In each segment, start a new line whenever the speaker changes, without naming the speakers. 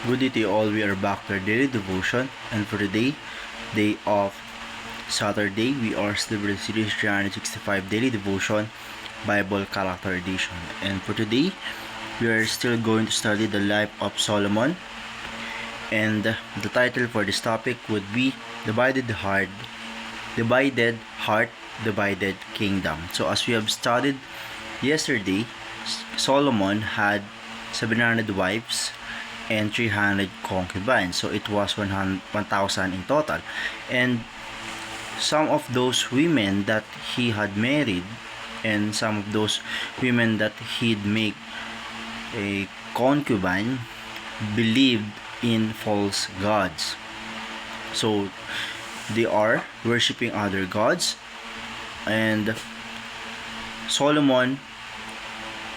Good day to you all. We are back to our daily devotion, and for today, day of Saturday, we are still with the series 365 daily devotion, Bible character edition. And for today, we are still going to study the life of Solomon, and the title for this topic would be Divided Heart, Divided Kingdom. So as we have studied yesterday, Solomon had 700 wives and 300 concubines, so it was 1,000 in total. And some of those women that he had married and some of those women that he'd make a concubine believed in false gods, so they are worshiping other gods, and Solomon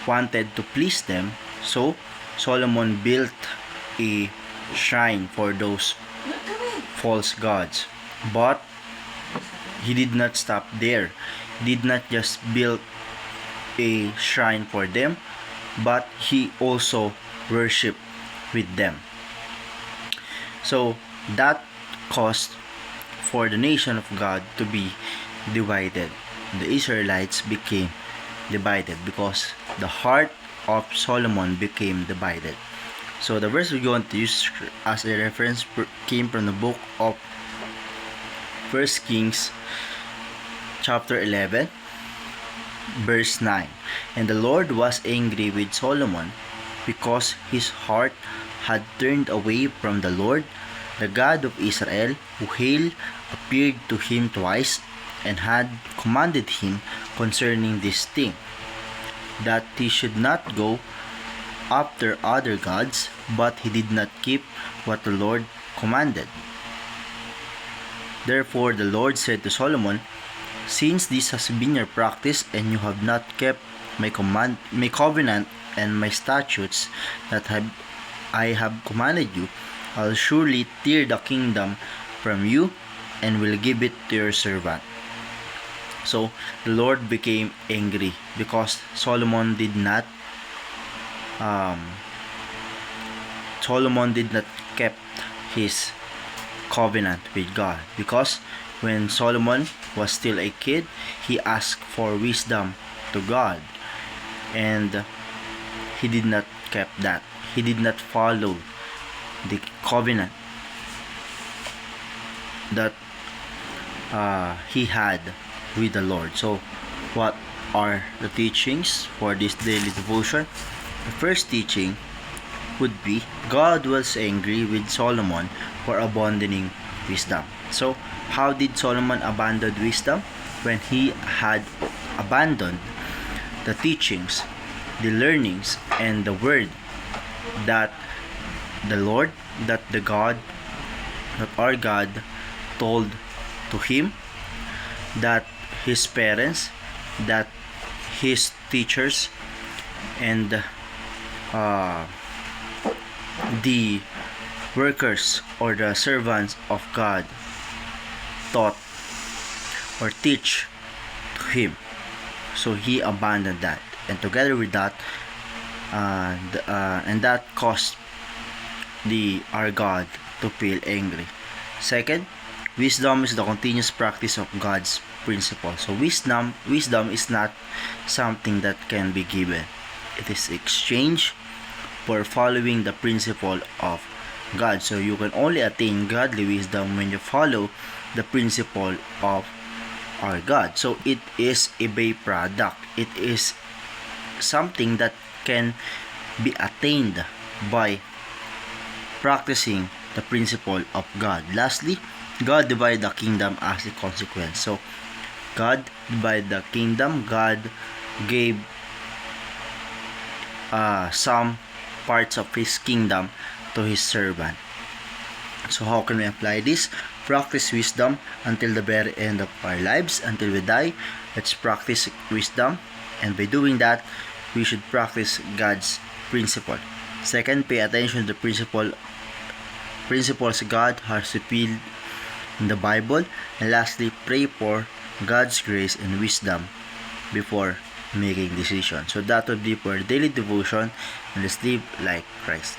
wanted to please them, so Solomon built a shrine for those false gods. But he did not stop there. He did not just build a shrine for them, but he also worshiped with them. So that caused for the nation of God to be divided. The Israelites became divided because the heart of Solomon became divided. So the verse we're going to use as a reference came from the book of 1 Kings chapter 11 verse 9. And the Lord was angry with Solomon because his heart had turned away from the Lord, the God of Israel, who appeared to him twice and had commanded him concerning this thing, that he should not go after other gods, but he did not keep what the Lord commanded. Therefore the Lord said to Solomon, since this has been your practice, and you have not kept my covenant and my statutes that I have commanded you, I'll surely tear the kingdom from you and will give it to your servant. So the Lord became angry because Solomon did not keep his covenant with God. Because when Solomon was still a kid, he asked for wisdom to God, and he did not keep that. He did not follow the covenant that he had with the Lord. So what are the teachings for this daily devotion? The first teaching would be God was angry with Solomon for abandoning wisdom. So how did Solomon abandon wisdom? When he had abandoned the teachings, the learnings, and the word that our God told to him, that his parents, that his teachers, and the workers or the servants of God taught or teach to him. So he abandoned that, and together with that, and that caused our God to feel angry. Second, wisdom is the continuous practice of God's principle. So wisdom is not something that can be given. It is exchanged for following the principle of God. So you can only attain godly wisdom when you follow the principle of our God. So it is a byproduct. It is something that can be attained by practicing the principle of God. Lastly, God divided the kingdom as a consequence. So God divided the kingdom. God gave some parts of his kingdom to his servant. So how can we apply this? Practice wisdom until the very end of our lives, until we die. Let's practice wisdom, and by doing that, we should practice God's principle. Second, pay attention to the principles God has revealed in the Bible. And lastly, pray for God's grace and wisdom before making decisions. So that would be for daily devotion, and let's live like Christ.